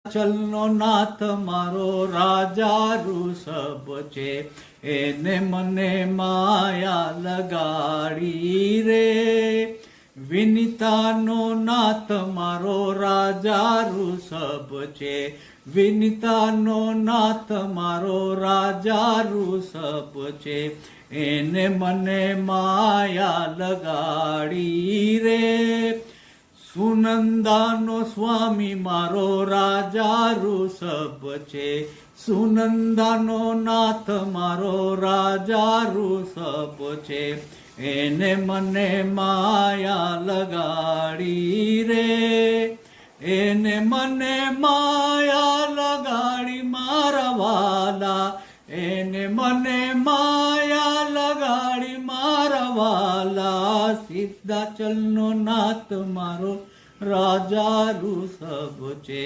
ચલનો નાથ મારો રાજા ઋષભ છે, એને મને માયા લગાડી રે. વિનિતાનો નાથ મારો રાજા ઋષભ છે, વિનિતાનો નાથ મારો રાજા ઋષભ છે, એને મને માયા લગાડી રે. સુનંદાનો સ્વામી મારો રાજા ઋષભ છે, સુનંદાનો નાથ મારો રાજા ઋષભ છે, એને મને માયા લગાડી રે. એને મને માયા લગાડી મારા વાલા, એને મને માયા લગાડી મારા વાલા. સિદ્ધાચલનો નાથ મારો રાજા ઋષભ છે,